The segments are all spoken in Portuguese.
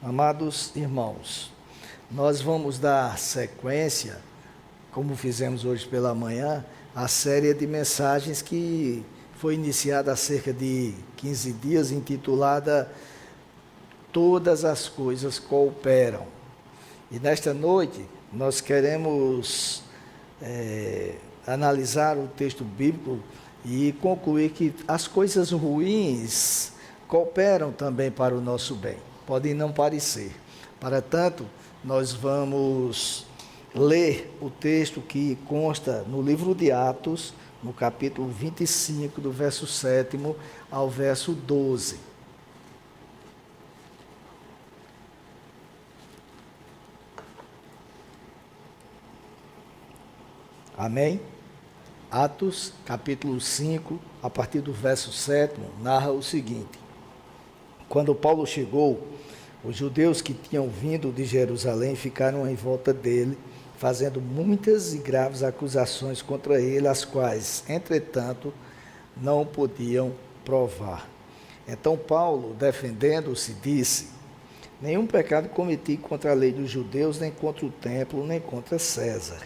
Amados irmãos, nós vamos dar sequência, como fizemos hoje pela manhã, à série de mensagens que foi iniciada há cerca de 15 dias, intitulada Todas as Coisas Cooperam. E nesta noite nós queremos analisar o texto bíblico e concluir que as coisas ruins cooperam também para o nosso bem. Podem não parecer. Para tanto, nós vamos ler o texto que consta no livro de Atos, no capítulo 25, do verso 7 ao verso 12. Amém? Atos, capítulo 5, a partir do verso 7, narra o seguinte: Quando Paulo chegou, os judeus que tinham vindo de Jerusalém ficaram em volta dele, fazendo muitas e graves acusações contra ele, as quais, entretanto, não podiam provar. Então Paulo, defendendo-se, disse: Nenhum pecado cometi contra a lei dos judeus, nem contra o templo, nem contra César.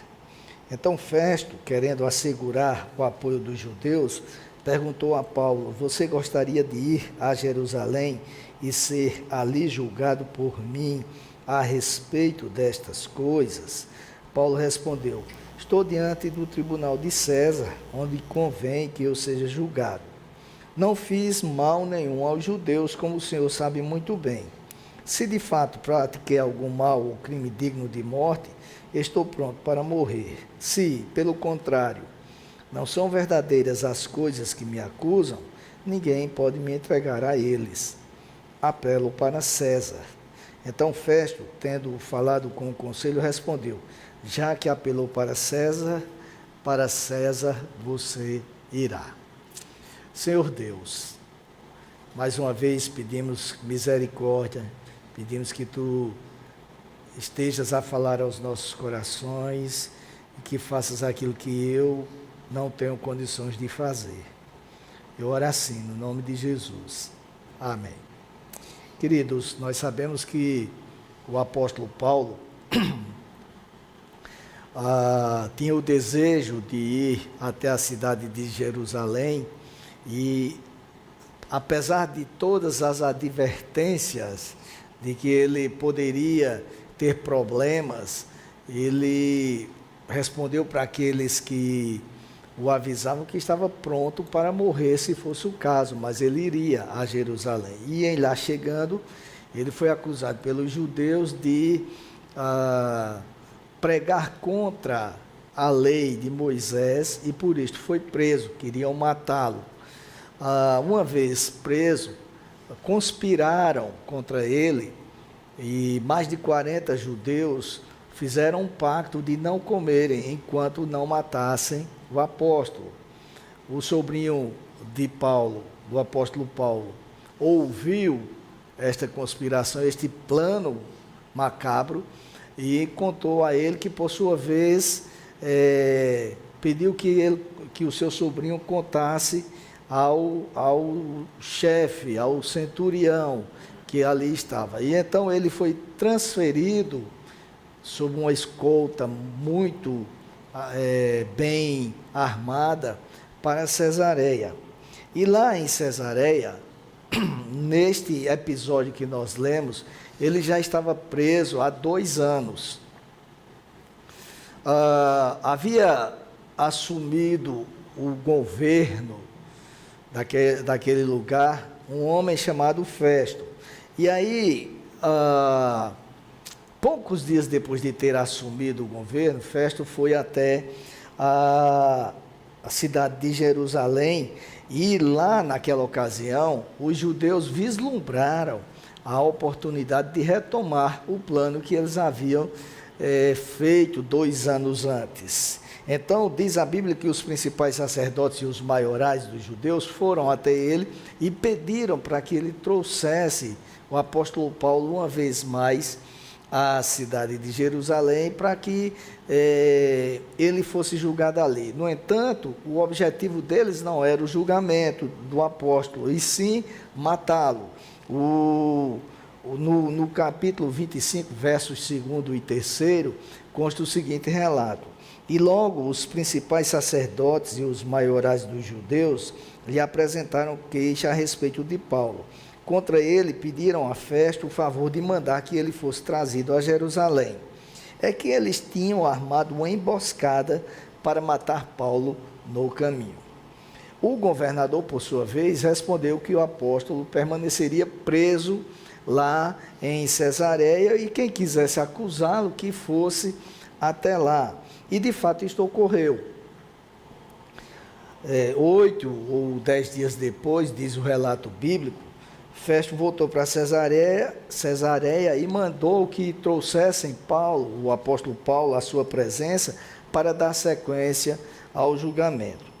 Então Festo, querendo assegurar o apoio dos judeus, perguntou a Paulo: Você gostaria de ir a Jerusalém e ser ali julgado por mim a respeito destas coisas? Paulo respondeu: Estou diante do tribunal de César, onde convém que eu seja julgado. Não fiz mal nenhum aos judeus, como o Senhor sabe muito bem. Se de fato pratiquei algum mal ou crime digno de morte, estou pronto para morrer. Se, pelo contrário, não são verdadeiras as coisas que me acusam, ninguém pode me entregar a eles. Apelo para César. Então Festo, tendo falado com o conselho, respondeu: Já que apelou para César você irá. Senhor Deus, mais uma vez pedimos misericórdia, pedimos que Tu estejas a falar aos nossos corações e que faças aquilo que eu não tenho condições de fazer. Eu oro assim, no nome de Jesus. Amém. Queridos, nós sabemos que o apóstolo Paulo tinha o desejo de ir até a cidade de Jerusalém e, apesar de todas as advertências de que ele poderia ter problemas, ele respondeu para aqueles que o avisavam que estava pronto para morrer se fosse o caso, mas ele iria a Jerusalém. E em lá chegando, ele foi acusado pelos judeus de pregar contra a lei de Moisés e por isto foi preso, queriam matá-lo. Uma vez preso, conspiraram contra ele e mais de 40 judeus fizeram um pacto de não comerem enquanto não matassem o apóstolo. O sobrinho de Paulo, do apóstolo Paulo, ouviu esta conspiração, este plano macabro, e contou a ele que, por sua vez, pediu que o seu sobrinho contasse ao chefe, ao centurião que ali estava. E então ele foi transferido sob uma escolta muito bem armada para Cesareia. E lá em Cesareia, neste episódio que nós lemos, ele já estava preso há 2 anos. Havia assumido o governo daquele lugar um homem chamado Festo. E aí, poucos dias depois de ter assumido o governo, Festo foi até a cidade de Jerusalém e lá naquela ocasião os judeus vislumbraram a oportunidade de retomar o plano que eles haviam feito 2 anos antes. Então diz a Bíblia que os principais sacerdotes e os maiorais dos judeus foram até ele e pediram para que ele trouxesse o apóstolo Paulo uma vez mais à cidade de Jerusalém para que ele fosse julgado ali. No entanto, o objetivo deles não era o julgamento do apóstolo, e sim matá-lo. no capítulo 25, versos 2º e 3º, consta o seguinte relato: E logo os principais sacerdotes e os maiorais dos judeus lhe apresentaram queixa a respeito de Paulo. Contra ele pediram a Festo o favor de mandar que ele fosse trazido a Jerusalém. É que eles tinham armado uma emboscada para matar Paulo no caminho. O governador, por sua vez, respondeu que o apóstolo permaneceria preso lá em Cesareia e quem quisesse acusá-lo que fosse até lá. E de fato isto ocorreu. 8 ou 10 dias depois, diz o relato bíblico, Festo voltou para Cesareia e mandou que trouxessem Paulo, o apóstolo Paulo, à sua presença para dar sequência ao julgamento.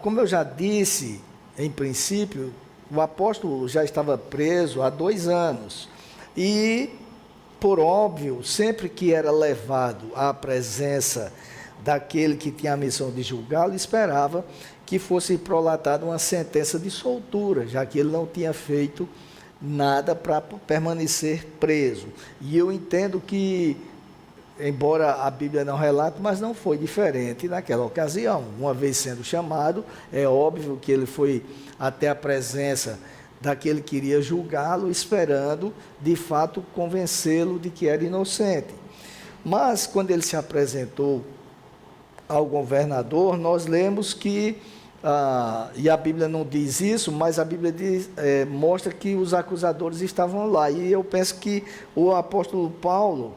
Como eu já disse, em princípio, o apóstolo já estava preso há 2 anos e, por óbvio, sempre que era levado à presença daquele que tinha a missão de julgá-lo, esperava que fosse prolatada uma sentença de soltura, já que ele não tinha feito nada para permanecer preso. E eu entendo que, embora a Bíblia não relate, mas não foi diferente naquela ocasião. Uma vez sendo chamado, é óbvio que ele foi até a presença daquele que iria julgá-lo, esperando, de fato, convencê-lo de que era inocente. Mas, quando ele se apresentou ao governador, nós lemos que, e a Bíblia não diz isso, mas a Bíblia mostra que os acusadores estavam lá. E eu penso que o apóstolo Paulo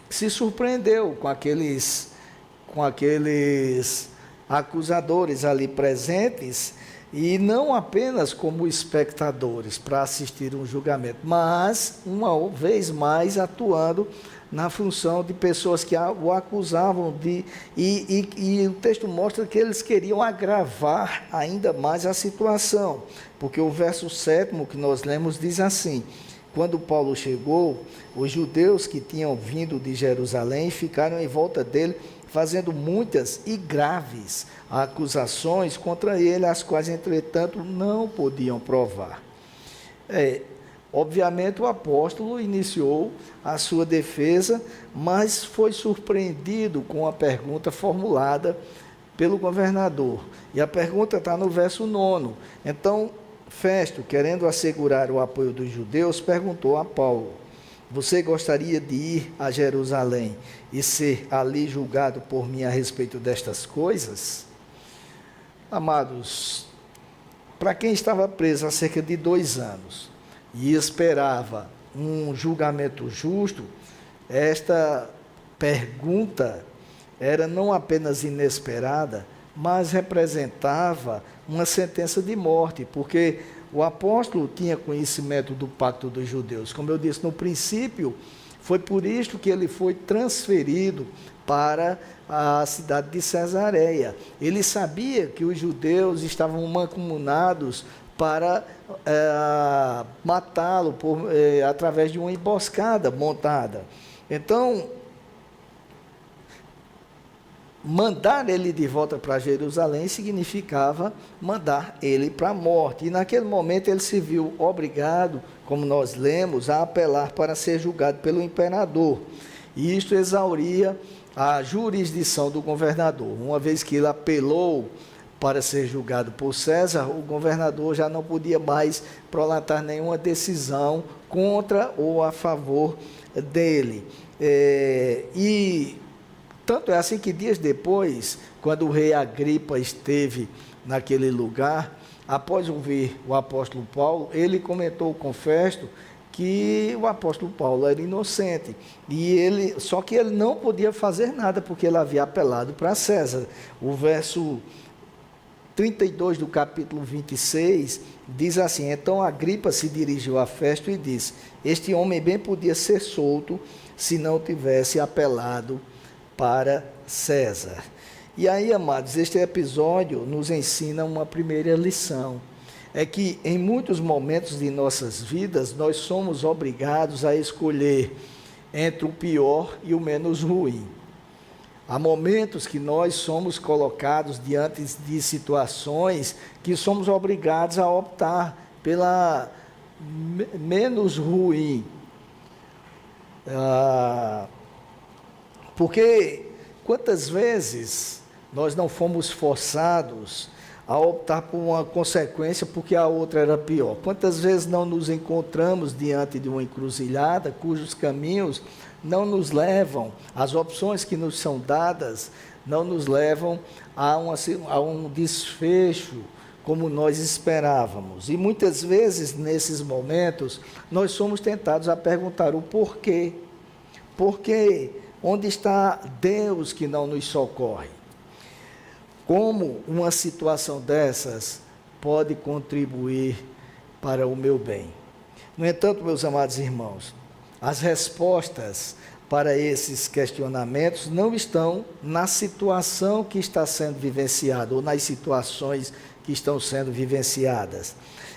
se surpreendeu com aqueles acusadores ali presentes, e não apenas como espectadores para assistir um julgamento, mas uma vez mais atuando na função de pessoas que o acusavam e o texto mostra que eles queriam agravar ainda mais a situação, porque o verso 7º que nós lemos diz assim: Quando Paulo chegou, os judeus que tinham vindo de Jerusalém ficaram em volta dele, fazendo muitas e graves acusações contra ele, as quais, entretanto, não podiam provar. Obviamente, o apóstolo iniciou a sua defesa, mas foi surpreendido com a pergunta formulada pelo governador. E a pergunta está no verso 9. Então, Festo, querendo assegurar o apoio dos judeus, perguntou a Paulo: Você gostaria de ir a Jerusalém e ser ali julgado por mim a respeito destas coisas? Amados, para quem estava preso há cerca de 2 anos e esperava um julgamento justo, esta pergunta era não apenas inesperada, mas representava uma sentença de morte, porque o apóstolo tinha conhecimento do pacto dos judeus. Como eu disse no princípio, foi por isto que ele foi transferido para a cidade de Cesareia. Ele sabia que os judeus estavam mancomunados para matá-lo através de uma emboscada montada. Então, mandar ele de volta para Jerusalém significava mandar ele para a morte. E naquele momento ele se viu obrigado, como nós lemos, a apelar para ser julgado pelo imperador. E isto exauria a jurisdição do governador. Uma vez que ele apelou para ser julgado por César, o governador já não podia mais prolatar nenhuma decisão contra ou a favor dele. Tanto é assim que dias depois, quando o rei Agripa esteve naquele lugar, após ouvir o apóstolo Paulo, ele comentou com Festo que o apóstolo Paulo era inocente. Só que ele não podia fazer nada, porque ele havia apelado para César. O verso 32 do capítulo 26 diz assim: Então Agripa se dirigiu a Festo e disse: Este homem bem podia ser solto se não tivesse apelado para César. E aí, amados, este episódio nos ensina uma primeira lição. É que em muitos momentos de nossas vidas, nós somos obrigados a escolher entre o pior e o menos ruim. Há momentos que nós somos colocados diante de situações que somos obrigados a optar menos ruim. Porque quantas vezes nós não fomos forçados a optar por uma consequência porque a outra era pior? Quantas vezes não nos encontramos diante de uma encruzilhada cujos caminhos não nos levam, as opções que nos são dadas não nos levam a um desfecho como nós esperávamos. E muitas vezes, nesses momentos, nós somos tentados a perguntar o porquê. Por quê? Onde está Deus que não nos socorre? Como uma situação dessas pode contribuir para o meu bem? No entanto, meus amados irmãos, as respostas para esses questionamentos não estão na situação que está sendo vivenciada ou nas situações que estão sendo vivenciadas.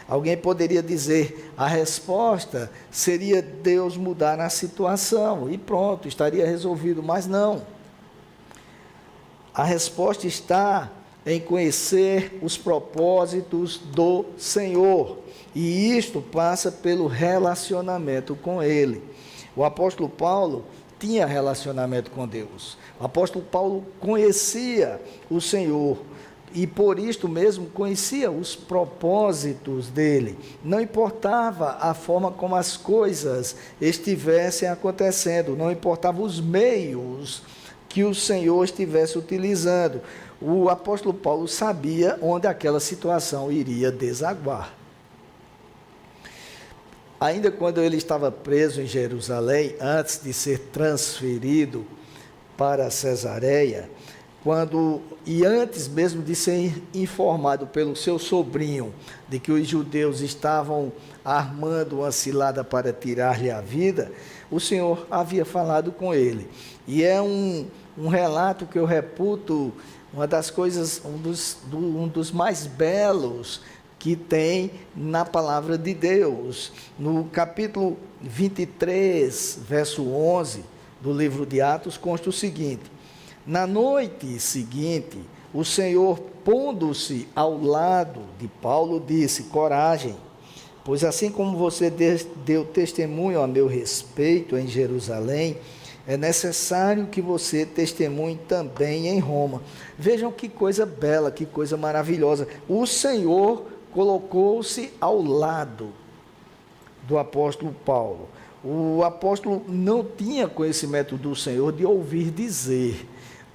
Alguém poderia dizer, a resposta seria Deus mudar a situação e pronto, estaria resolvido, mas não. A resposta está em conhecer os propósitos do Senhor, e isto passa pelo relacionamento com Ele. O apóstolo Paulo tinha relacionamento com Deus. O apóstolo Paulo conhecia o Senhor e por isto mesmo conhecia os propósitos dele. Não importava a forma como as coisas estivessem acontecendo, não importava os meios que o Senhor estivesse utilizando. O apóstolo Paulo sabia onde aquela situação iria desaguar. Ainda quando ele estava preso em Jerusalém, antes de ser transferido para Cesareia, antes mesmo de ser informado pelo seu sobrinho de que os judeus estavam armando uma cilada para tirar-lhe a vida, o Senhor havia falado com ele. E é um relato que eu reputo uma das coisas, um dos mais belos que tem na palavra de Deus. No capítulo 23, verso 11 do livro de Atos, consta o seguinte: na noite seguinte, o Senhor, pondo-se ao lado de Paulo, disse: coragem, pois assim como você deu testemunho a meu respeito em Jerusalém, é necessário que você testemunhe também em Roma. Vejam que coisa bela, que coisa maravilhosa. O Senhor colocou-se ao lado do apóstolo Paulo. O apóstolo não tinha conhecimento do Senhor de ouvir dizer,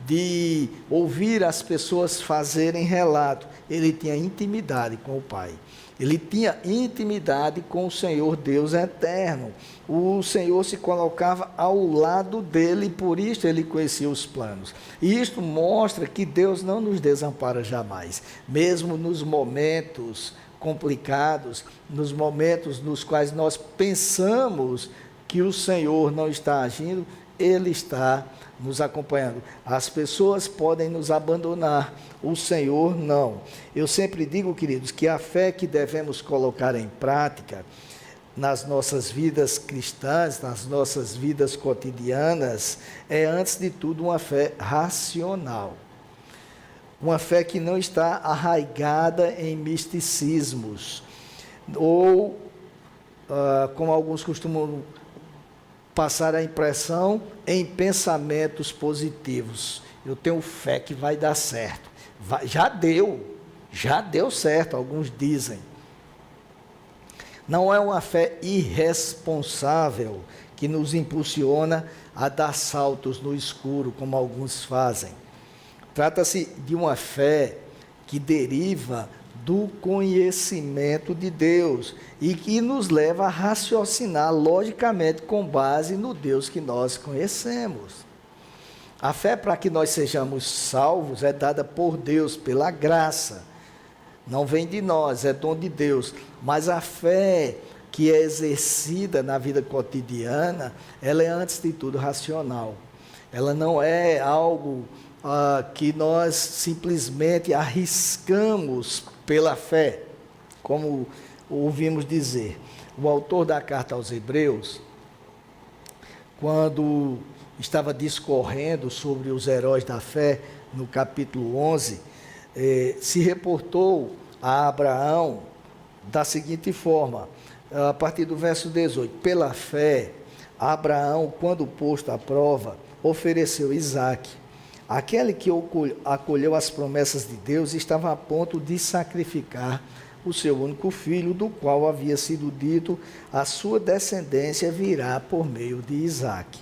de ouvir as pessoas fazerem relato. Ele tinha intimidade com o Pai. Ele tinha intimidade com o Senhor Deus eterno. O Senhor se colocava ao lado dele e por isso ele conhecia os planos. E isto mostra que Deus não nos desampara jamais, mesmo nos momentos complicados, nos momentos nos quais nós pensamos que o Senhor não está agindo, Ele está nos acompanhando. As pessoas podem nos abandonar, o Senhor não. Eu sempre digo, queridos, que a fé que devemos colocar em prática nas nossas vidas cristãs, nas nossas vidas cotidianas, é antes de tudo uma fé racional. Uma fé que não está arraigada em misticismos, ou, como alguns costumam passar a impressão, em pensamentos positivos. Eu tenho fé que vai dar certo. Já deu certo, alguns dizem. Não é uma fé irresponsável que nos impulsiona a dar saltos no escuro, como alguns fazem. Trata-se de uma fé que deriva do conhecimento de Deus e que nos leva a raciocinar logicamente com base no Deus que nós conhecemos. A fé para que nós sejamos salvos é dada por Deus, pela graça. Não vem de nós, é dom de Deus. Mas a fé que é exercida na vida cotidiana, ela é antes de tudo racional. Ela não é algo que nós simplesmente arriscamos pela fé, como ouvimos dizer. O autor da carta aos Hebreus, quando estava discorrendo sobre os heróis da fé, no capítulo 11, se reportou a Abraão da seguinte forma: a partir do verso 18. Pela fé, Abraão, quando posto à prova, ofereceu Isaque. Aquele que acolheu as promessas de Deus estava a ponto de sacrificar o seu único filho, do qual havia sido dito: a sua descendência virá por meio de Isaque.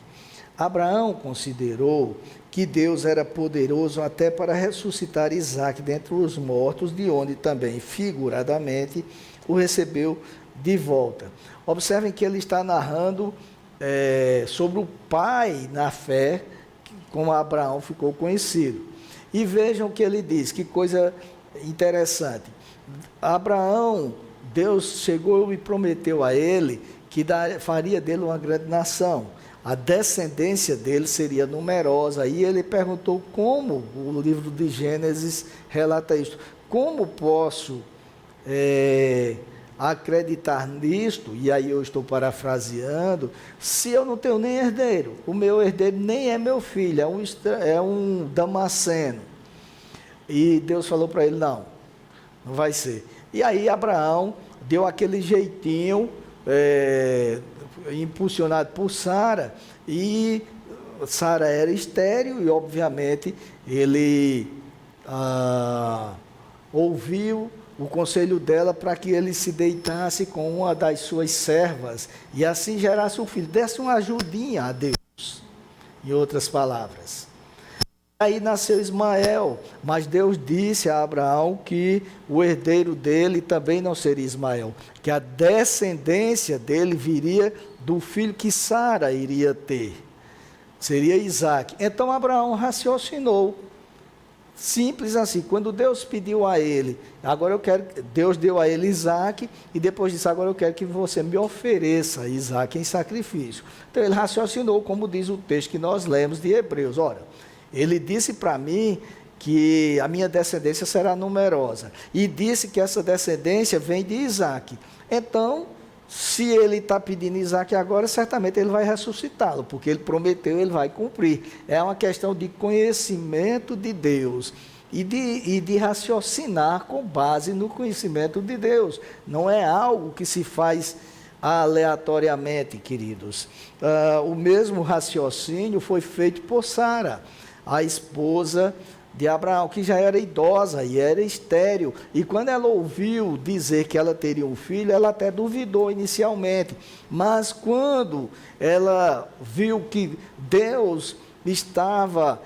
Abraão considerou que Deus era poderoso até para ressuscitar Isaque dentre os mortos, de onde também, figuradamente, o recebeu de volta. Observem que ele está narrando sobre o pai na fé, como Abraão ficou conhecido. E vejam o que ele diz, que coisa interessante. Abraão, Deus chegou e prometeu a ele que faria dele uma grande nação. A descendência dele seria numerosa. E ele perguntou como, o livro de Gênesis relata isso, como posso acreditar nisto, e aí eu estou parafraseando, se eu não tenho nem herdeiro? O meu herdeiro nem é meu filho, é um Damasceno. E Deus falou para ele: não vai ser. E aí Abraão deu aquele jeitinho, impulsionado por Sara, e Sara era estéril, e obviamente ele ouviu o conselho dela para que ele se deitasse com uma das suas servas e assim gerasse um filho, desse uma ajudinha a Deus, em outras palavras. Aí nasceu Ismael, mas Deus disse a Abraão que o herdeiro dele também não seria Ismael, que a descendência dele viria do filho que Sara iria ter, seria Isaque. Então Abraão raciocinou, simples assim. Quando Deus pediu a ele, Deus deu a ele Isaque, e depois disse: agora eu quero que você me ofereça Isaque em sacrifício. Então ele raciocinou, como diz o texto que nós lemos de Hebreus: ora, ele disse para mim que a minha descendência será numerosa, e disse que essa descendência vem de Isaque. Então, se ele está pedindo Isaque agora, certamente ele vai ressuscitá-lo, porque ele prometeu, ele vai cumprir. É uma questão de conhecimento de Deus e de raciocinar com base no conhecimento de Deus. Não é algo que se faz aleatoriamente, queridos. O mesmo raciocínio foi feito por Sara, a esposa de Abraão, que já era idosa e era estéril, e quando ela ouviu dizer que ela teria um filho, ela até duvidou inicialmente, mas quando ela viu que Deus estava,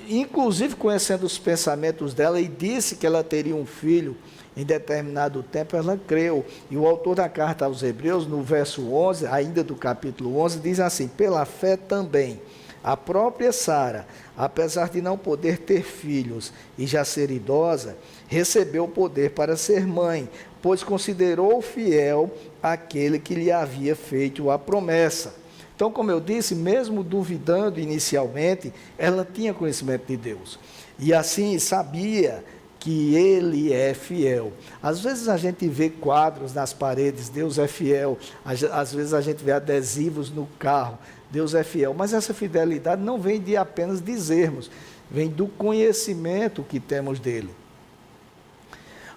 inclusive, conhecendo os pensamentos dela, e disse que ela teria um filho em determinado tempo, ela creu. E o autor da carta aos Hebreus, no verso 11, ainda do capítulo 11, diz assim: pela fé também a própria Sara, apesar de não poder ter filhos e já ser idosa, recebeu o poder para ser mãe, pois considerou fiel aquele que lhe havia feito a promessa. Então, como eu disse, mesmo duvidando inicialmente, ela tinha conhecimento de Deus. E assim sabia que Ele é fiel. Às vezes a gente vê quadros nas paredes: Deus é fiel. Às vezes a gente vê adesivos no carro: Deus é fiel. Mas essa fidelidade não vem de apenas dizermos, vem do conhecimento que temos dele.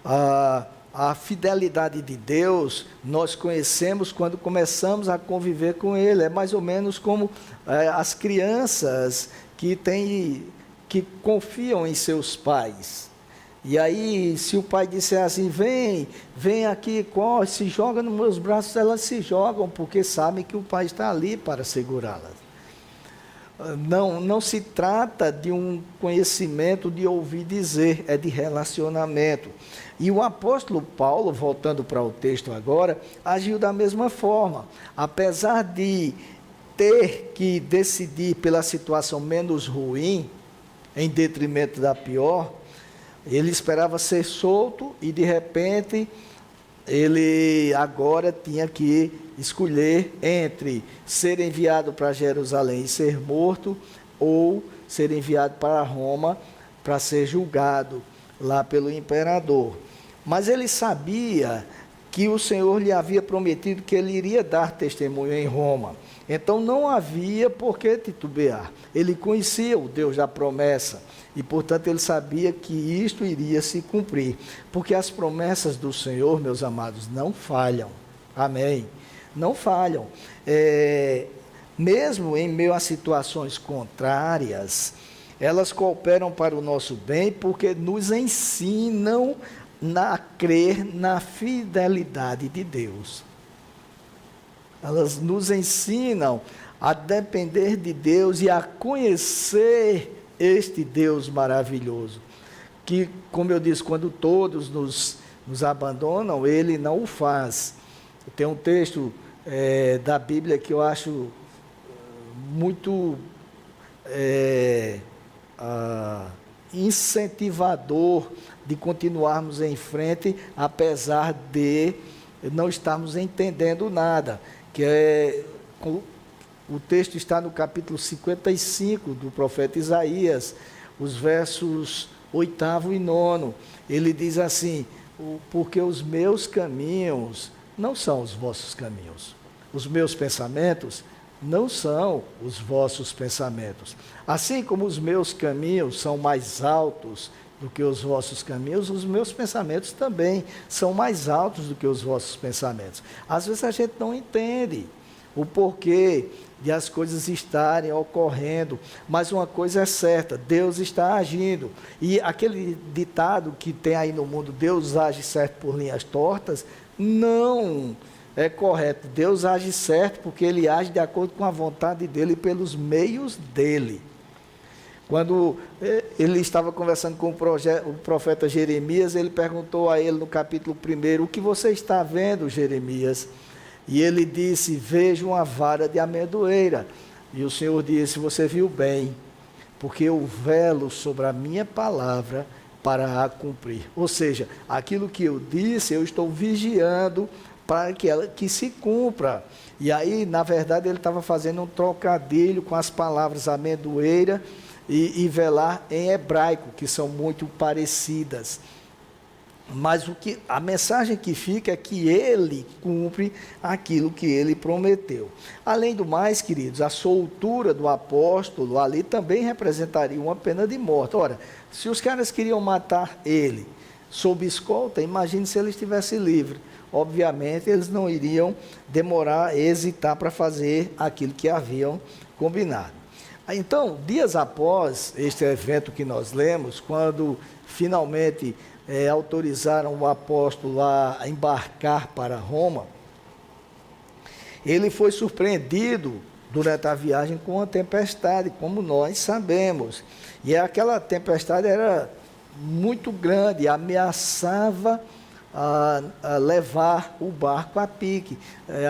A fidelidade de Deus nós conhecemos quando começamos a conviver com Ele. É mais ou menos como as crianças que confiam em seus pais. E aí, se o pai disser assim: vem aqui, corre, se joga nos meus braços, elas se jogam, porque sabem que o pai está ali para segurá-las. Não se trata de um conhecimento de ouvir dizer, é de relacionamento. E o apóstolo Paulo, voltando para o texto agora, agiu da mesma forma. Apesar de ter que decidir pela situação menos ruim, em detrimento da pior, ele esperava ser solto e, de repente, ele agora tinha que escolher entre ser enviado para Jerusalém e ser morto, ou ser enviado para Roma para ser julgado lá pelo imperador. Mas ele sabia que o Senhor lhe havia prometido que ele iria dar testemunho em Roma. Então não havia por que titubear. Ele conhecia o Deus da promessa e, portanto, ele sabia que isto iria se cumprir. Porque as promessas do Senhor, meus amados, não falham. Amém. Não falham. Mesmo em meio a situações contrárias, elas cooperam para o nosso bem, porque nos ensinam a crer na fidelidade de Deus. Elas nos ensinam a depender de Deus e a conhecer este Deus maravilhoso, que, como eu disse, quando todos nos abandonam, Ele não o faz. Tem um texto da Bíblia que eu acho muito incentivador de continuarmos em frente, apesar de não estarmos entendendo nada, o texto está no capítulo 55 do profeta Isaías, os versos 8º e 9º. Ele diz assim: porque os meus caminhos não são os vossos caminhos, os meus pensamentos não são os vossos pensamentos. Assim como os meus caminhos são mais altos do que os vossos caminhos, os meus pensamentos também são mais altos do que os vossos pensamentos. Às vezes a gente não entende o porquê de as coisas estarem ocorrendo, mas uma coisa é certa: Deus está agindo. E aquele ditado que tem aí no mundo, Deus age certo por linhas tortas, não é correto. Deus age certo porque Ele age de acordo com a vontade dEle e pelos meios dEle. Quando ele estava conversando com o profeta Jeremias, ele perguntou a ele no capítulo 1, o que você está vendo, Jeremias? E ele disse: vejo uma vara de amendoeira. E o Senhor disse: você viu bem, porque eu velo sobre a minha palavra para a cumprir. Ou seja, aquilo que eu disse, eu estou vigiando para que se cumpra. E aí, na verdade, ele estava fazendo um trocadilho com as palavras amendoeira e velar em hebraico, que são muito parecidas. Mas a mensagem que fica é que ele cumpre aquilo que ele prometeu. Além do mais, queridos, a soltura do apóstolo ali também representaria uma pena de morte. Ora, se os caras queriam matar ele sob escolta, imagine se ele estivesse livre. Obviamente, eles não iriam demorar, hesitar para fazer aquilo que haviam combinado. Então, dias após este evento que nós lemos, quando finalmente autorizaram o apóstolo a embarcar para Roma, ele foi surpreendido durante a viagem com uma tempestade, como nós sabemos. E aquela tempestade era muito grande, ameaçava levar o barco a pique,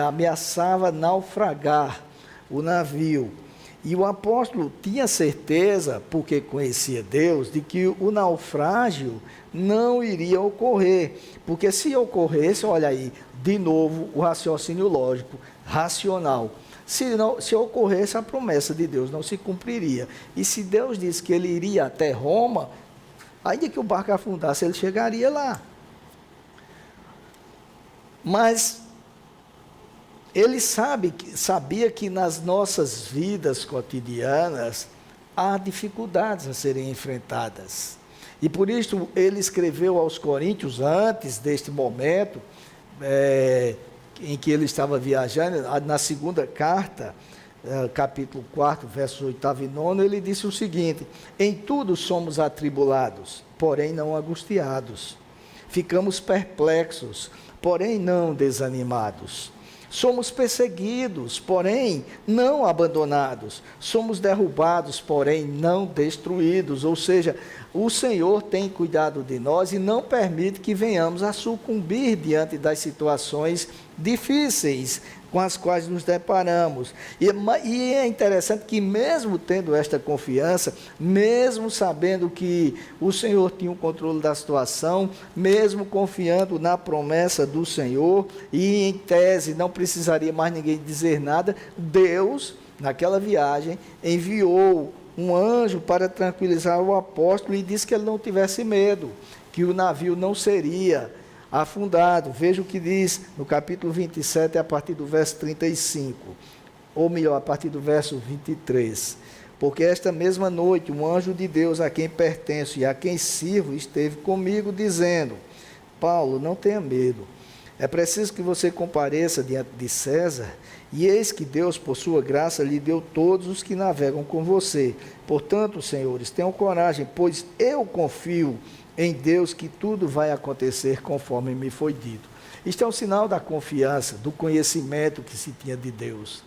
ameaçava naufragar o navio. E o apóstolo tinha certeza, porque conhecia Deus, de que o naufrágio não iria ocorrer. Porque se ocorresse, olha aí, de novo o raciocínio lógico, racional. Se ocorresse, a promessa de Deus não se cumpriria. E se Deus disse que ele iria até Roma, ainda que o barco afundasse, ele chegaria lá. Mas ele sabia que nas nossas vidas cotidianas há dificuldades a serem enfrentadas. E por isso ele escreveu aos Coríntios, antes deste momento em que ele estava viajando, na segunda carta, capítulo 4, versos 8º e 9º, ele disse o seguinte: em tudo somos atribulados, porém não angustiados. Ficamos perplexos, porém não desanimados. Somos perseguidos, porém não abandonados. Somos derrubados, porém não destruídos. Ou seja, o Senhor tem cuidado de nós e não permite que venhamos a sucumbir diante das situações difíceis com as quais nos deparamos. E é interessante que, mesmo tendo esta confiança, mesmo sabendo que o Senhor tinha o controle da situação, mesmo confiando na promessa do Senhor, e em tese não precisaria mais ninguém dizer nada, Deus, naquela viagem, enviou um anjo para tranquilizar o apóstolo e disse que ele não tivesse medo, que o navio não seria afundado. Veja o que diz no capítulo 27, a partir do verso 35, ou melhor, a partir do verso 23. Porque esta mesma noite, um anjo de Deus a quem pertenço e a quem sirvo esteve comigo, dizendo: Paulo, não tenha medo, é preciso que você compareça diante de César, e eis que Deus, por sua graça, lhe deu todos os que navegam com você. Portanto, senhores, tenham coragem, pois eu confio em Deus que tudo vai acontecer conforme me foi dito. Isto é um sinal da confiança, do conhecimento que se tinha de Deus.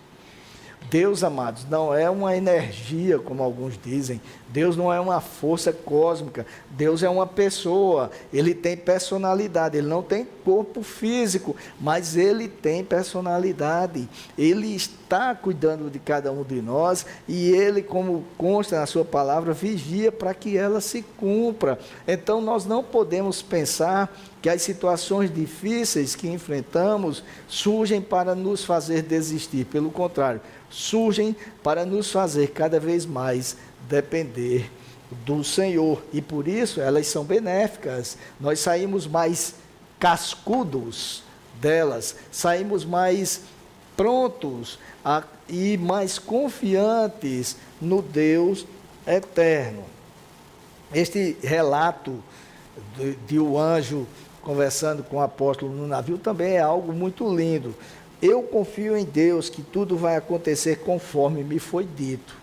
Deus, amados, não é uma energia, como alguns dizem. Deus não é uma força cósmica. Deus é uma pessoa. Ele tem personalidade. Ele não tem corpo físico, mas ele tem personalidade. Ele está cuidando de cada um de nós e ele, como consta na sua palavra, vigia para que ela se cumpra. Então, nós não podemos pensar que as situações difíceis que enfrentamos surgem para nos fazer desistir. Pelo contrário, surgem para nos fazer cada vez mais depender do Senhor. E por isso elas são benéficas. Nós saímos mais cascudos delas, saímos mais prontos e mais confiantes no Deus eterno. Este relato de o anjo conversando com o apóstolo no navio também é algo muito lindo. Eu confio em Deus que tudo vai acontecer conforme me foi dito.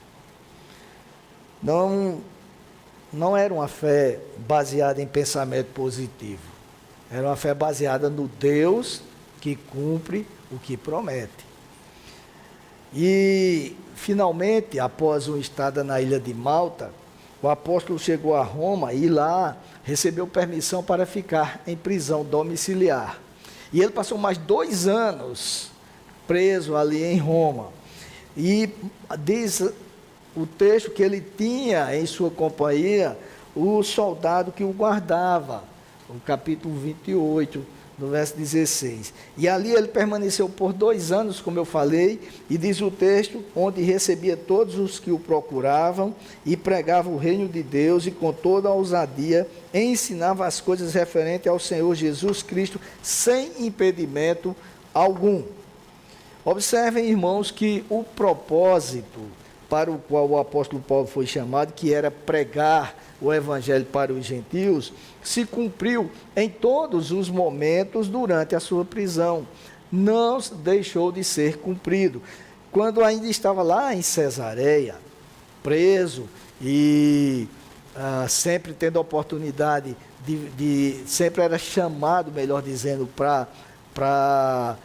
Não era uma fé baseada em pensamento positivo. Era uma fé baseada no Deus que cumpre o que promete. E, finalmente, após uma estada na ilha de Malta, o apóstolo chegou a Roma e lá recebeu permissão para ficar em prisão domiciliar. E ele passou mais 2 anos preso ali em Roma. E diz o texto que ele tinha em sua companhia o soldado que o guardava, o capítulo 28, no verso 16. E ali ele permaneceu por 2 anos, como eu falei, e diz o texto, onde recebia todos os que o procuravam e pregava o reino de Deus e com toda a ousadia ensinava as coisas referentes ao Senhor Jesus Cristo sem impedimento algum. Observem, irmãos, que o propósito para o qual o apóstolo Paulo foi chamado, que era pregar o evangelho para os gentios, se cumpriu em todos os momentos durante a sua prisão. Não deixou de ser cumprido. Quando ainda estava lá em Cesareia, preso e sempre tendo a oportunidade sempre era chamado, melhor dizendo, para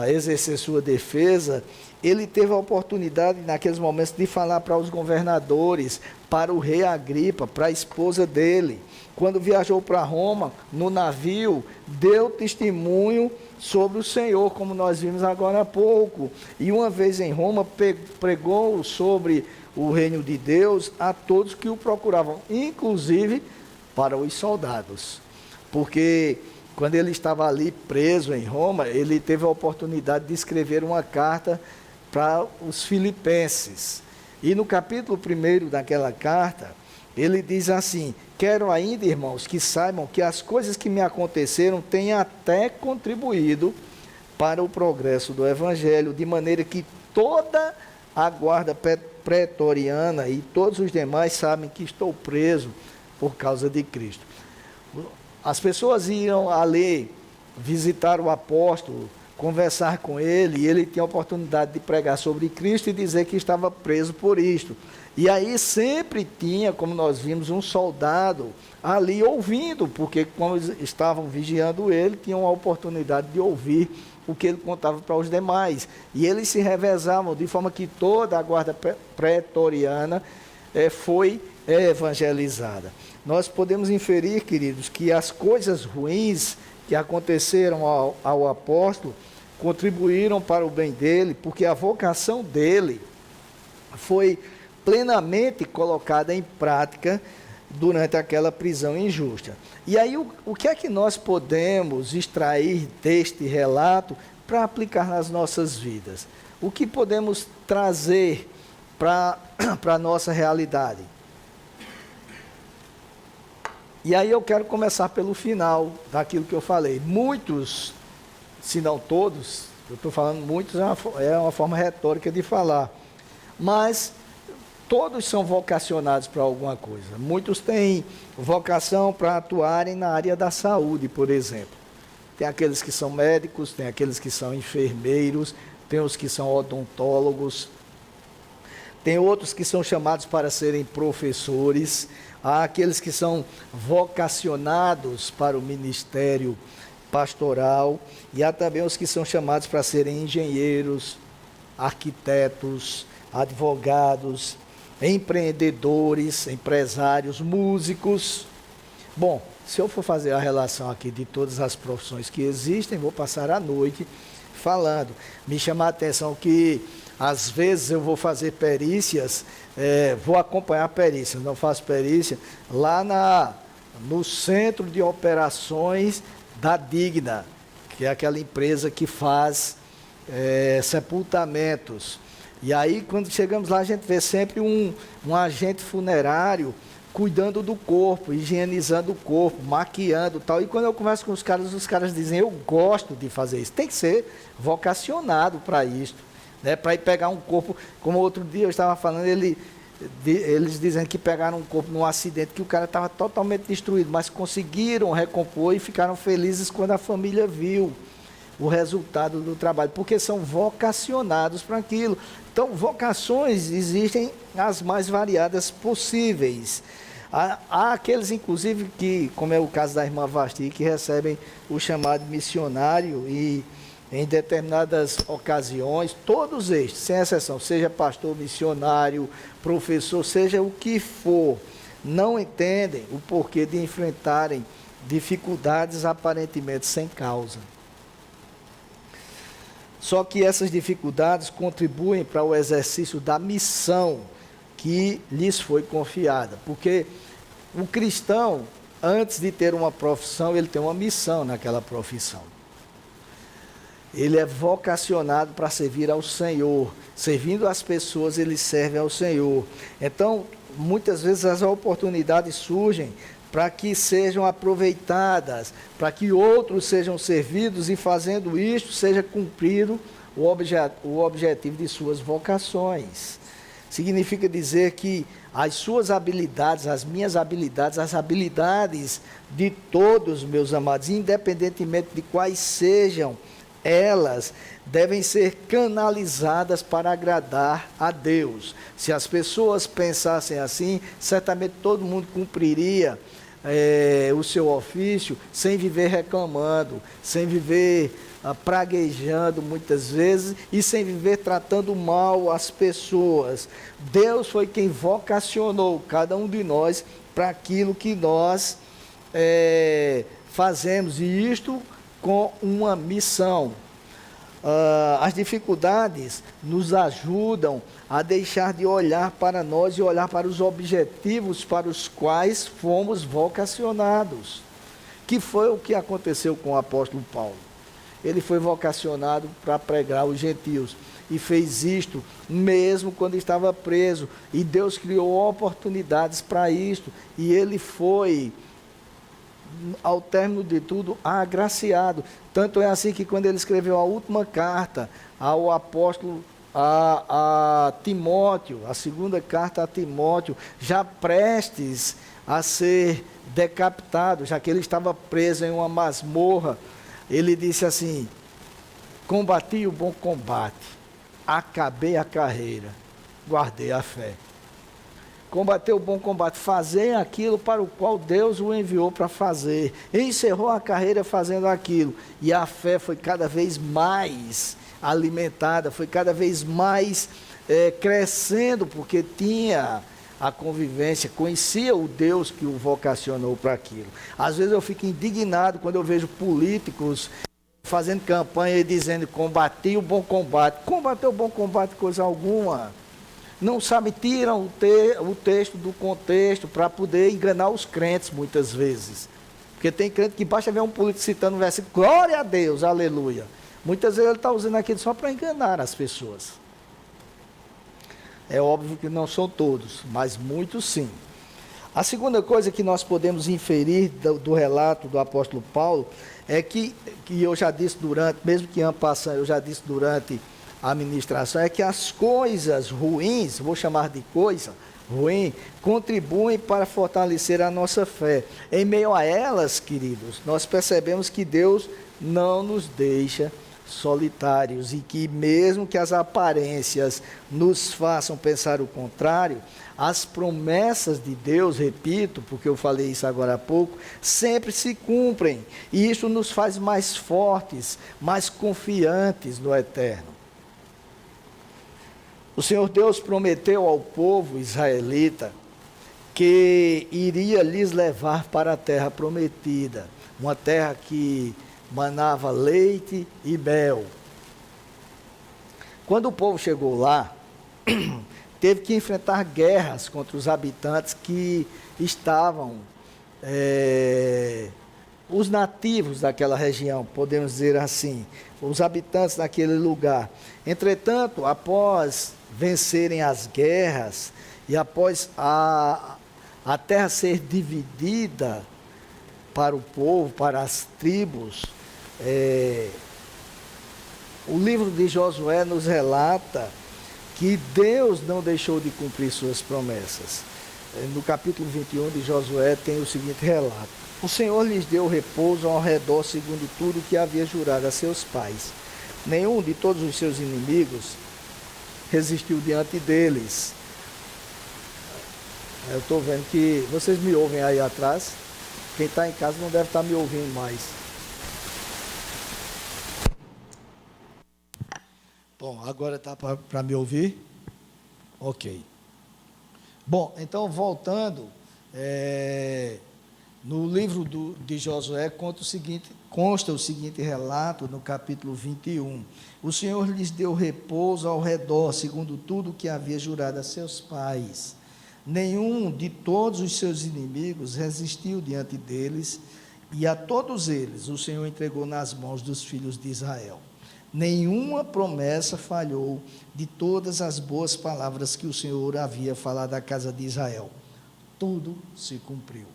exercer sua defesa, ele teve a oportunidade naqueles momentos de falar para os governadores, para o rei Agripa, para a esposa dele. Quando viajou para Roma, no navio, deu testemunho sobre o Senhor, como nós vimos agora há pouco. E uma vez em Roma, pregou sobre o reino de Deus a todos que o procuravam, inclusive para os soldados. Porque quando ele estava ali preso em Roma, ele teve a oportunidade de escrever uma carta para os filipenses. E no capítulo 1 daquela carta, ele diz assim: quero ainda, irmãos, que saibam que as coisas que me aconteceram têm até contribuído para o progresso do Evangelho, de maneira que toda a guarda pretoriana e todos os demais sabem que estou preso por causa de Cristo. As pessoas iam ali visitar o apóstolo, conversar com ele, e ele tinha a oportunidade de pregar sobre Cristo e dizer que estava preso por isto. E aí sempre tinha, como nós vimos, um soldado ali ouvindo, porque como estavam vigiando ele, tinham a oportunidade de ouvir o que ele contava para os demais. E eles se revezavam, de forma que toda a guarda pretoriana foi evangelizada. Nós podemos inferir, queridos, que as coisas ruins que aconteceram ao apóstolo contribuíram para o bem dele, porque a vocação dele foi plenamente colocada em prática durante aquela prisão injusta. E aí, o que é que nós podemos extrair deste relato para aplicar nas nossas vidas? O que podemos trazer para a nossa realidade? E aí eu quero começar pelo final daquilo que eu falei. Muitos, se não todos, eu estou falando muitos, é uma forma retórica de falar, mas todos são vocacionados para alguma coisa. Muitos têm vocação para atuarem na área da saúde, por exemplo. Tem aqueles que são médicos, tem aqueles que são enfermeiros, tem os que são odontólogos, tem outros que são chamados para serem professores, há aqueles que são vocacionados para o ministério pastoral, e há também os que são chamados para serem engenheiros, arquitetos, advogados, empreendedores, empresários, músicos. Bom, se eu for fazer a relação aqui de todas as profissões que existem, vou passar a noite falando. Me chama a atenção que, às vezes, eu vou fazer perícias, vou acompanhar perícias, não faço perícia, lá no Centro de Operações da Digna, que é aquela empresa que faz sepultamentos. E aí, quando chegamos lá, a gente vê sempre um agente funerário cuidando do corpo, higienizando o corpo, maquiando e tal. E quando eu converso com os caras dizem, eu gosto de fazer isso. Tem que ser vocacionado para isso, né? Para ir pegar um corpo, como outro dia eu estava falando, eles dizendo que pegaram um corpo num acidente, que o cara estava totalmente destruído, mas conseguiram recompor e ficaram felizes quando a família viu o resultado do trabalho, porque são vocacionados para aquilo. Então, vocações existem as mais variadas possíveis. Há aqueles, inclusive, que, como é o caso da irmã Vasti, que recebem o chamado missionário e, em determinadas ocasiões, todos estes, sem exceção, seja pastor, missionário, professor, seja o que for, não entendem o porquê de enfrentarem dificuldades aparentemente sem causa. Só que essas dificuldades contribuem para o exercício da missão que lhes foi confiada. Porque o cristão, antes de ter uma profissão, ele tem uma missão naquela profissão. Ele é vocacionado para servir ao Senhor. Servindo as pessoas, ele serve ao Senhor. Então, muitas vezes as oportunidades surgem para que sejam aproveitadas, para que outros sejam servidos e, fazendo isto, seja cumprido o objetivo de suas vocações. Significa dizer que as suas habilidades, as minhas habilidades, as habilidades de todos, meus amados, independentemente de quais sejam elas, devem ser canalizadas para agradar a Deus. Se as pessoas pensassem assim, certamente todo mundo cumpriria o seu ofício sem viver reclamando, sem viver praguejando muitas vezes e sem viver tratando mal as pessoas. Deus foi quem vocacionou cada um de nós para aquilo que nós fazemos, e isto com uma missão. As dificuldades nos ajudam a deixar de olhar para nós e olhar para os objetivos para os quais fomos vocacionados, que foi o que aconteceu com o apóstolo Paulo. Ele foi vocacionado para pregar aos gentios e fez isto mesmo quando estava preso, e Deus criou oportunidades para isto, e ele foi, ao término de tudo, agraciado. Tanto é assim que, quando ele escreveu a última carta ao apóstolo a Timóteo, a segunda carta a Timóteo, já prestes a ser decapitado, já que ele estava preso em uma masmorra, ele disse assim: combati o bom combate, acabei a carreira, guardei a fé. Combateu o bom combate, fazer aquilo para o qual Deus o enviou para fazer. Encerrou a carreira fazendo aquilo. E a fé foi cada vez mais alimentada, foi cada vez mais crescendo, porque tinha a convivência, conhecia o Deus que o vocacionou para aquilo. Às vezes eu fico indignado quando eu vejo políticos fazendo campanha e dizendo: combati o bom combate. Combater o bom combate coisa alguma. Não sabe, tiram o texto do contexto para poder enganar os crentes muitas vezes. Porque tem crente que basta ver um político citando um versículo, glória a Deus, aleluia. Muitas vezes ele está usando aquilo só para enganar as pessoas. É óbvio que não são todos, mas muitos sim. A segunda coisa que nós podemos inferir do relato do apóstolo Paulo é que eu já disse mesmo que ano passado, eu já disse durante a ministração, é que as coisas ruins, vou chamar de coisa, ruim, contribuem para fortalecer a nossa fé. Em meio a elas, queridos, nós percebemos que Deus não nos deixa solitários e que mesmo que as aparências nos façam pensar o contrário, as promessas de Deus, repito, porque eu falei isso agora há pouco, sempre se cumprem, e isso nos faz mais fortes, mais confiantes no eterno. O Senhor Deus prometeu ao povo israelita que iria lhes levar para a terra prometida, uma terra que manava leite e mel. Quando o povo chegou lá, teve que enfrentar guerras contra os habitantes que estavam, os nativos daquela região, podemos dizer assim, os habitantes daquele lugar. Entretanto, após vencerem as guerras e após a terra ser dividida para o povo, para as tribos, o livro de Josué nos relata que Deus não deixou de cumprir suas promessas. No capítulo 21 de Josué tem o seguinte relato: o Senhor lhes deu repouso ao redor segundo tudo que havia jurado a seus pais. Nenhum de todos os seus inimigos resistiu diante deles. Eu estou vendo que vocês me ouvem aí atrás. Quem está em casa não deve estar me ouvindo mais. Bom, agora está para me ouvir? Ok. Bom, então voltando, no livro de Josué consta o seguinte relato no capítulo 21. O Senhor lhes deu repouso ao redor, segundo tudo que havia jurado a seus pais. Nenhum de todos os seus inimigos resistiu diante deles, e a todos eles o Senhor entregou nas mãos dos filhos de Israel. Nenhuma promessa falhou de todas as boas palavras que o Senhor havia falado à casa de Israel. Tudo se cumpriu.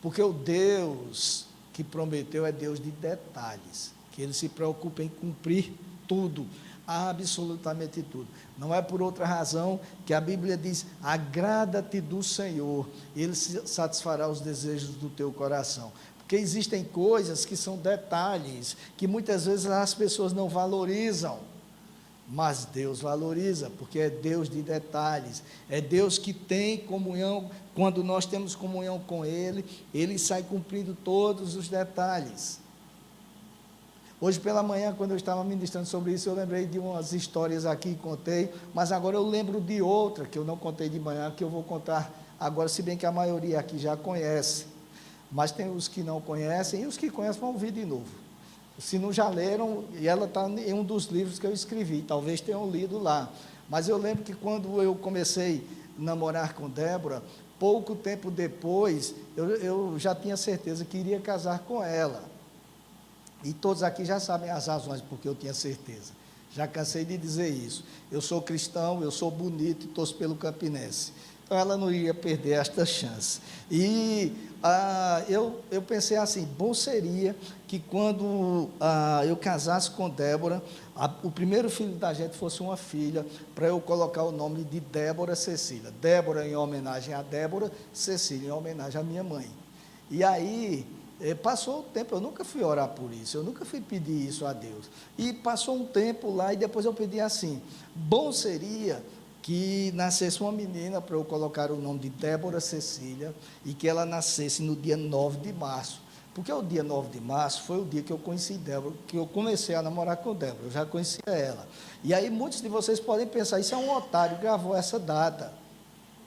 Porque o Deus que prometeu é Deus de detalhes, que Ele se preocupa em cumprir tudo, absolutamente tudo. Não é por outra razão que a Bíblia diz: agrada-te do Senhor, Ele satisfará os desejos do teu coração. Porque existem coisas que são detalhes, que muitas vezes as pessoas não valorizam, mas Deus valoriza, porque é Deus de detalhes, é Deus que tem comunhão. Quando nós temos comunhão com Ele, Ele sai cumprindo todos os detalhes. Hoje pela manhã, quando eu estava ministrando sobre isso, eu lembrei de umas histórias aqui e contei, mas agora eu lembro de outra, que eu não contei de manhã, que eu vou contar agora, se bem que a maioria aqui já conhece. Mas tem os que não conhecem, e os que conhecem vão ouvir de novo. Se não já leram, e ela está em um dos livros que eu escrevi, talvez tenham lido lá. Mas eu lembro que quando eu comecei a namorar com Débora, pouco tempo depois, eu já tinha certeza que iria casar com ela. E todos aqui já sabem as razões porque eu tinha certeza. Já cansei de dizer isso. Eu sou cristão, eu sou bonito e torço pelo Campinense. Então ela não ia perder esta chance. E eu pensei assim: bom seria que quando eu casasse com Débora, o primeiro filho da gente fosse uma filha, para eu colocar o nome de Débora Cecília. Débora em homenagem a Débora, Cecília em homenagem à minha mãe. E aí passou o tempo, eu nunca fui orar por isso, eu nunca fui pedir isso a Deus. E passou um tempo lá e depois eu pedi assim: bom seria que nascesse uma menina para eu colocar o nome de Débora Cecília e que ela nascesse no dia 9 de março. Porque o dia 9 de março foi o dia que eu conheci Débora, que eu comecei a namorar com Débora, eu já conhecia ela. E aí muitos de vocês podem pensar: isso é um otário, gravou essa data.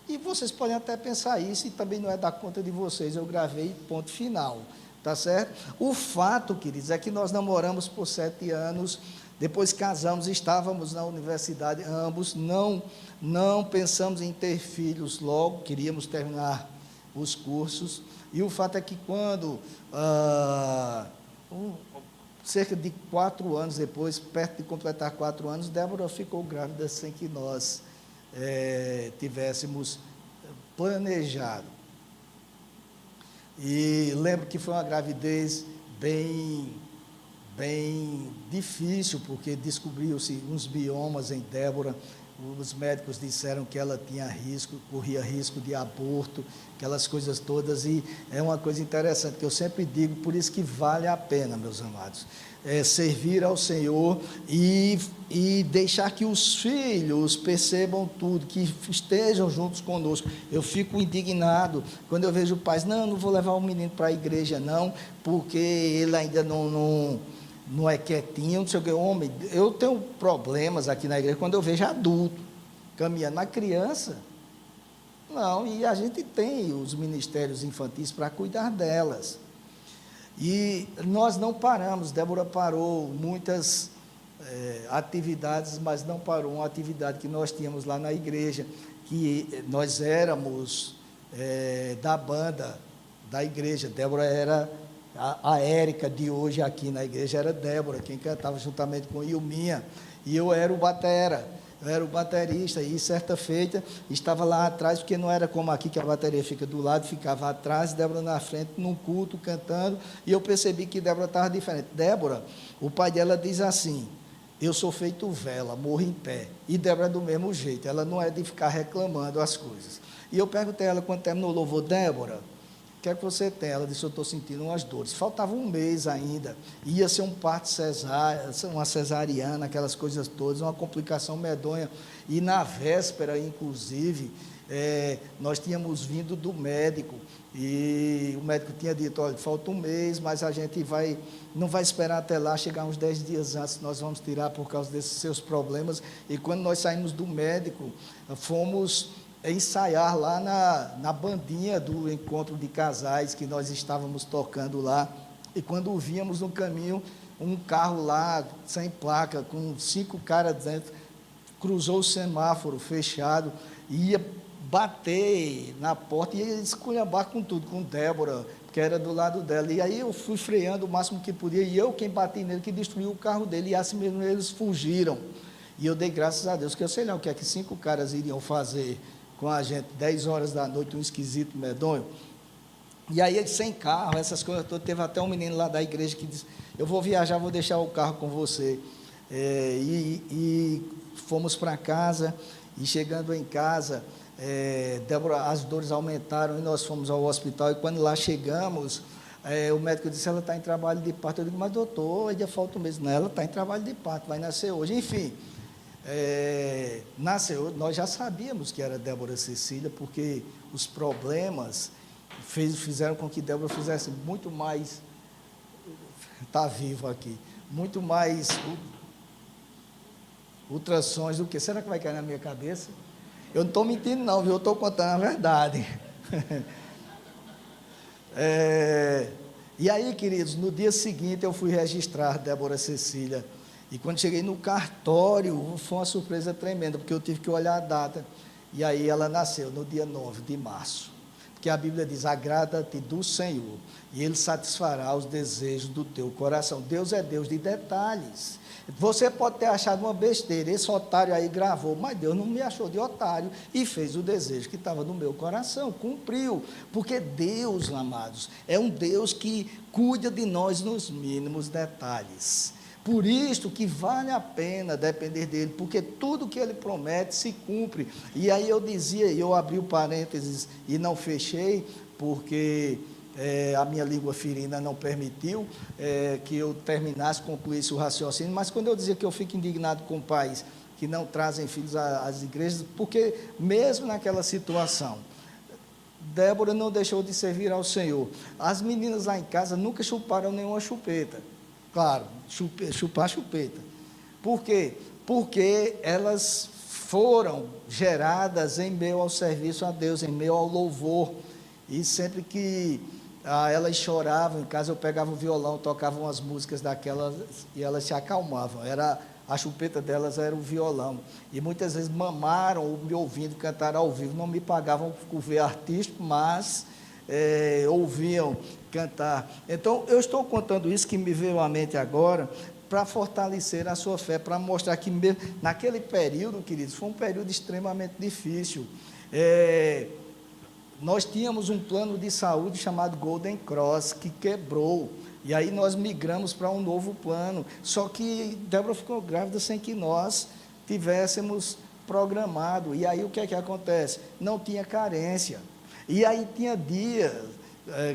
E vocês podem até pensar isso, e também não é da conta de vocês, eu gravei, ponto final, tá certo? O fato, queridos, é que nós namoramos por 7 anos, depois casamos, estávamos na universidade, ambos, não pensamos em ter filhos logo, queríamos terminar os cursos, e o fato é que quando, cerca de 4 anos depois, perto de completar 4 anos, Débora ficou grávida sem que nós tivéssemos planejado. E lembro que foi uma gravidez bem difícil, porque descobriu-se uns biomas em Débora, os médicos disseram que ela tinha risco, corria risco de aborto, aquelas coisas todas, e é uma coisa interessante, que eu sempre digo, por isso que vale a pena, meus amados, servir ao Senhor e deixar que os filhos percebam tudo, que estejam juntos conosco. Eu fico indignado quando eu vejo pais, não vou levar o menino para a igreja não, porque ele ainda não é quietinho, não sei o que. Homem, eu tenho problemas aqui na igreja quando eu vejo adulto caminhando, mas criança, não, e a gente tem os ministérios infantis para cuidar delas. E nós não paramos, Débora parou muitas atividades, mas não parou uma atividade que nós tínhamos lá na igreja, que nós éramos da banda da igreja. Débora era a Érica de hoje aqui na igreja, era Débora, quem cantava juntamente com Ilminha, e eu era o baterista, e certa feita estava lá atrás, porque não era como aqui que a bateria fica do lado, ficava atrás, Débora na frente, num culto, cantando, e eu percebi que Débora estava diferente. Débora, o pai dela diz assim, eu sou feito vela, morro em pé, e Débora é do mesmo jeito, ela não é de ficar reclamando as coisas. E eu perguntei a ela, quando terminou o louvor, Débora, o que é que você tem? Ela disse, eu estou sentindo umas dores. Faltava um mês ainda, ia ser um parto cesárea, uma cesariana, aquelas coisas todas, uma complicação medonha. E na véspera, inclusive, nós tínhamos vindo do médico, e o médico tinha dito, olha, falta um mês, mas a gente não vai esperar até lá, chegar uns 10 dias antes, nós vamos tirar por causa desses seus problemas. E quando nós saímos do médico, fomos ensaiar lá na bandinha do encontro de casais que nós estávamos tocando lá, e quando víamos no caminho um carro lá sem placa, com 5 caras dentro, cruzou o semáforo fechado, ia bater na porta e ia esculhambar com tudo, com Débora, que era do lado dela, e aí eu fui freando o máximo que podia, e eu quem bati nele, que destruiu o carro dele, e assim mesmo eles fugiram, e eu dei graças a Deus, que eu sei lá o que é que 5 caras iriam fazer com a gente, 10 horas da noite, um esquisito medonho. E aí, sem carro, essas coisas todas, teve até um menino lá da igreja que disse, eu vou viajar, vou deixar o carro com você. E fomos para casa, e chegando em casa, Débora, as dores aumentaram, e nós fomos ao hospital, e quando lá chegamos, o médico disse, ela está em trabalho de parto. Eu digo, mas doutor, ainda falta um mês. Não, ela está em trabalho de parto, vai nascer hoje. Enfim, nasceu, nós já sabíamos que era Débora Cecília, porque os problemas fizeram com que Débora fizesse muito mais, está vivo aqui, muito mais ultrassons do que, será que vai cair na minha cabeça? Eu não estou mentindo não, viu? Eu estou contando a verdade. E aí, queridos, no dia seguinte eu fui registrar Débora Cecília. E quando cheguei no cartório, foi uma surpresa tremenda, porque eu tive que olhar a data. E aí ela nasceu no dia 9 de março. Porque a Bíblia diz, agrada-te do Senhor, e Ele satisfará os desejos do teu coração. Deus é Deus de detalhes. Você pode ter achado uma besteira, esse otário aí gravou, mas Deus não me achou de otário, e fez o desejo que estava no meu coração, cumpriu. Porque Deus, amados, é um Deus que cuida de nós nos mínimos detalhes. Por isso que vale a pena depender dele, porque tudo que ele promete se cumpre. E aí eu dizia, eu abri o parênteses e não fechei, porque a minha língua ferina não permitiu que eu terminasse, concluísse o raciocínio, mas quando eu dizia que eu fico indignado com pais que não trazem filhos às igrejas, porque mesmo naquela situação, Débora não deixou de servir ao Senhor. As meninas lá em casa nunca chuparam nenhuma chupeta. Claro, chupar chupeta. Por quê? Porque elas foram geradas em meio ao serviço a Deus, em meio ao louvor. E sempre que elas choravam, em casa eu pegava o violão, tocava umas músicas daquelas e elas se acalmavam. A chupeta delas era o violão. E muitas vezes mamaram ou me ouvindo cantar ao vivo. Não me pagavam por ver artístico, mas ouviam cantar. Então, eu estou contando isso que me veio à mente agora, para fortalecer a sua fé, para mostrar que mesmo naquele período, queridos, foi um período extremamente difícil. Nós tínhamos um plano de saúde chamado Golden Cross, que quebrou, e aí nós migramos para um novo plano, só que Débora ficou grávida sem que nós tivéssemos programado. E aí o que é que acontece? Não tinha carência. E aí tinha dias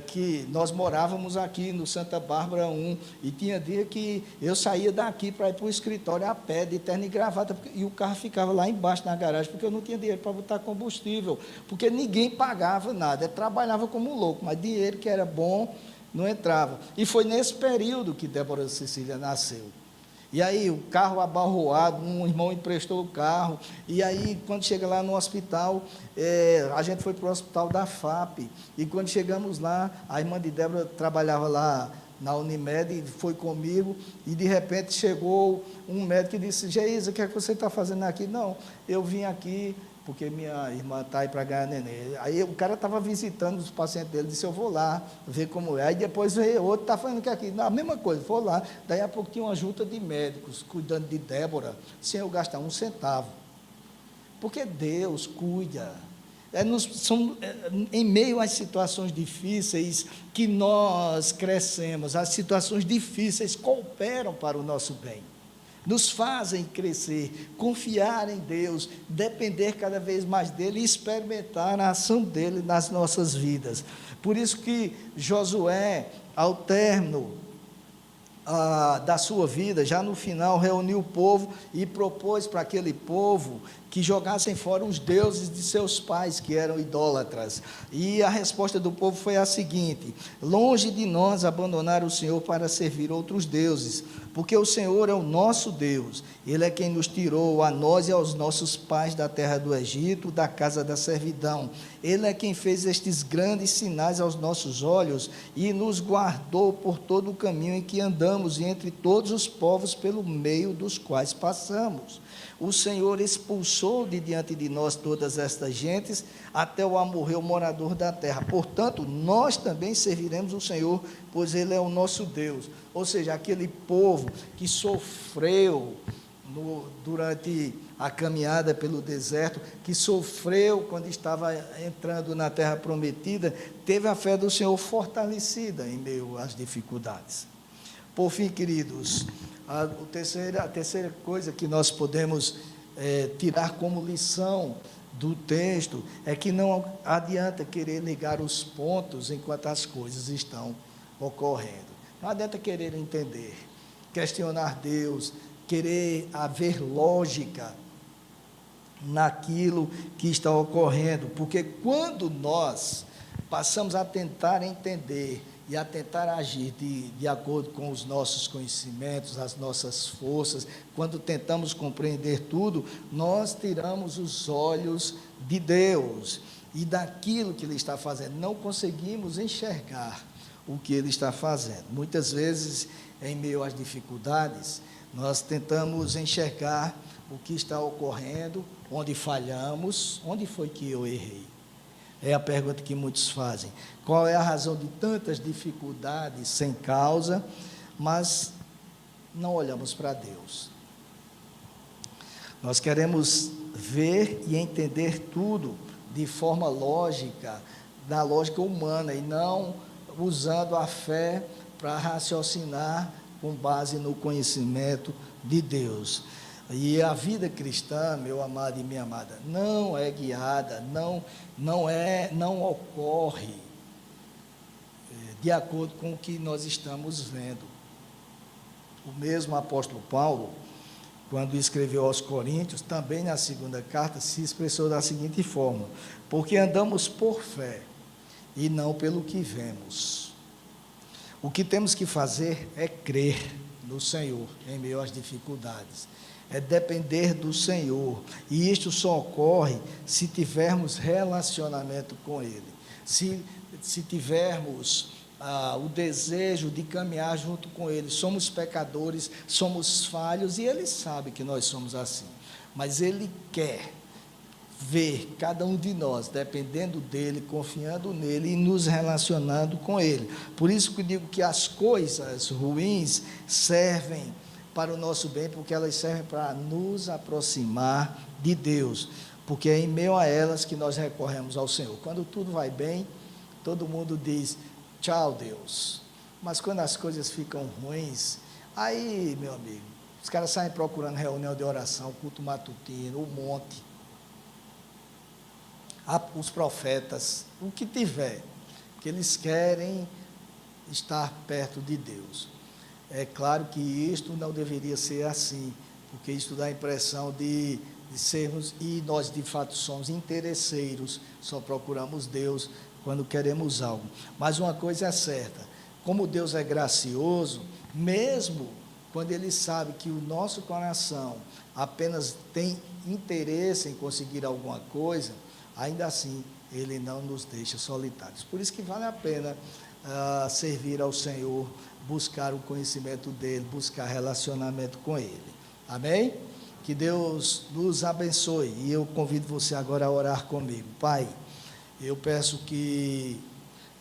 que nós morávamos aqui no Santa Bárbara 1, e tinha dia que eu saía daqui para ir para o escritório a pé, de terno e gravata, e o carro ficava lá embaixo na garagem, porque eu não tinha dinheiro para botar combustível, porque ninguém pagava nada, eu trabalhava como um louco, mas dinheiro que era bom não entrava. E foi nesse período que Débora Cecília nasceu. E aí, o carro abarroado, um irmão emprestou o carro, e aí, quando chega lá no hospital, a gente foi para o hospital da FAP, e quando chegamos lá, a irmã de Débora trabalhava lá na Unimed, e foi comigo, e de repente chegou um médico e disse: Geisa, o que é que você está fazendo aqui? Não, eu vim aqui porque minha irmã está aí para ganhar neném. Aí o cara estava visitando os pacientes dele, disse: eu vou lá ver como é. Aí depois veio outro, está falando que aqui, a mesma coisa, vou lá. Daí a pouco tinha uma junta de médicos cuidando de Débora, sem eu gastar um centavo. Porque Deus cuida. Em meio às situações difíceis que nós crescemos, as situações difíceis cooperam para o nosso bem. Nos fazem crescer, confiar em Deus, depender cada vez mais dEle e experimentar a ação dEle nas nossas vidas. Por isso que Josué, ao término da sua vida, já no final, reuniu o povo e propôs para aquele povo que jogassem fora os deuses de seus pais, que eram idólatras. E a resposta do povo foi a seguinte: longe de nós abandonar o Senhor para servir outros deuses, porque o Senhor é o nosso Deus, Ele é quem nos tirou, a nós e aos nossos pais, da terra do Egito, da casa da servidão. Ele é quem fez estes grandes sinais aos nossos olhos e nos guardou por todo o caminho em que andamos e entre todos os povos pelo meio dos quais passamos. O Senhor expulsou de diante de nós todas estas gentes, até o amorreu morador da terra. Portanto, nós também serviremos o Senhor, pois Ele é o nosso Deus. Ou seja, aquele povo que sofreu durante a caminhada pelo deserto, que sofreu quando estava entrando na terra prometida, teve a fé do Senhor fortalecida em meio às dificuldades. Por fim, queridos, a terceira coisa que nós podemos tirar como lição do texto é que não adianta querer ligar os pontos enquanto as coisas estão ocorrendo. Não adianta querer entender, questionar Deus, querer haver lógica naquilo que está ocorrendo, porque quando nós passamos a tentar entender e a tentar agir de acordo com os nossos conhecimentos, as nossas forças, quando tentamos compreender tudo, nós tiramos os olhos de Deus e daquilo que Ele está fazendo, não conseguimos enxergar o que Ele está fazendo. Muitas vezes, em meio às dificuldades, nós tentamos enxergar o que está ocorrendo, onde falhamos, onde foi que eu errei. É a pergunta que muitos fazem. Qual é a razão de tantas dificuldades sem causa, mas não olhamos para Deus. Nós queremos ver e entender tudo de forma lógica, da lógica humana, e não usando a fé para raciocinar com base no conhecimento de Deus. E a vida cristã, meu amado e minha amada, não é guiada, não ocorre de acordo com o que nós estamos vendo. O mesmo apóstolo Paulo, quando escreveu aos Coríntios, também na segunda carta, se expressou da seguinte forma: porque andamos por fé e não pelo que vemos. O que temos que fazer é crer no Senhor em meio às dificuldades. É depender do Senhor, e isto só ocorre se tivermos relacionamento com Ele, se tivermos o desejo de caminhar junto com Ele. Somos pecadores, somos falhos, e Ele sabe que nós somos assim, mas Ele quer ver cada um de nós dependendo dEle, confiando nele e nos relacionando com Ele. Por isso que eu digo que as coisas ruins servem para o nosso bem, porque elas servem para nos aproximar de Deus, porque é em meio a elas que nós recorremos ao Senhor. Quando tudo vai bem, todo mundo diz: tchau, Deus. Mas quando as coisas ficam ruins, aí, meu amigo, Os caras saem procurando reunião de oração, culto matutino, o monte, os profetas, o que tiver, que eles querem estar perto de Deus. É claro que isto não deveria ser assim, porque isto dá a impressão de sermos, e nós de fato somos interesseiros, só procuramos Deus quando queremos algo. Mas uma coisa é certa, como Deus é gracioso, mesmo quando Ele sabe que o nosso coração apenas tem interesse em conseguir alguma coisa, ainda assim Ele não nos deixa solitários. Por isso que vale a pena servir ao Senhor, buscar o conhecimento dEle, buscar relacionamento com Ele. Amém? Que Deus nos abençoe, e eu convido você agora a orar comigo. Pai, eu peço que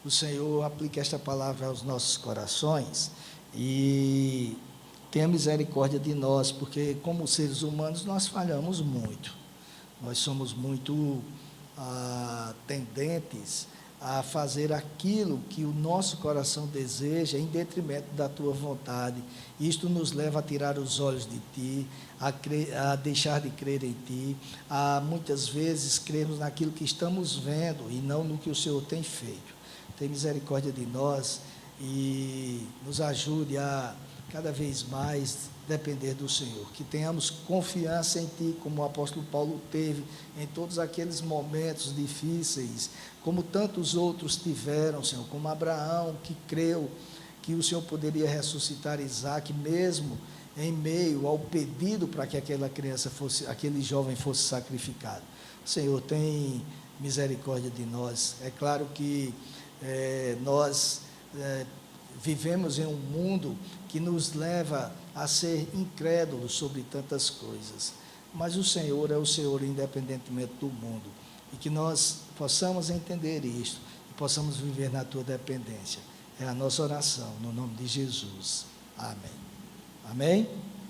o Senhor aplique esta palavra aos nossos corações e tenha misericórdia de nós, porque como seres humanos nós falhamos muito, nós somos muito tendentes a fazer aquilo que o nosso coração deseja em detrimento da tua vontade. Isto nos leva a tirar os olhos de ti, a deixar de crer em ti, a muitas vezes crermos naquilo que estamos vendo e não no que o Senhor tem feito. Tem misericórdia de nós e nos ajude a cada vez mais depender do Senhor, que tenhamos confiança em Ti, como o apóstolo Paulo teve em todos aqueles momentos difíceis, como tantos outros tiveram, Senhor, como Abraão, que creu que o Senhor poderia ressuscitar Isaque, mesmo em meio ao pedido para que aquela criança fosse, aquele jovem fosse sacrificado. Senhor, tem misericórdia de nós. É claro que nós vivemos em um mundo que nos leva a ser incrédulos sobre tantas coisas, mas o Senhor é o Senhor independentemente do mundo, e que nós possamos entender isto, e possamos viver na Tua dependência. É a nossa oração, no nome de Jesus. Amém. Amém?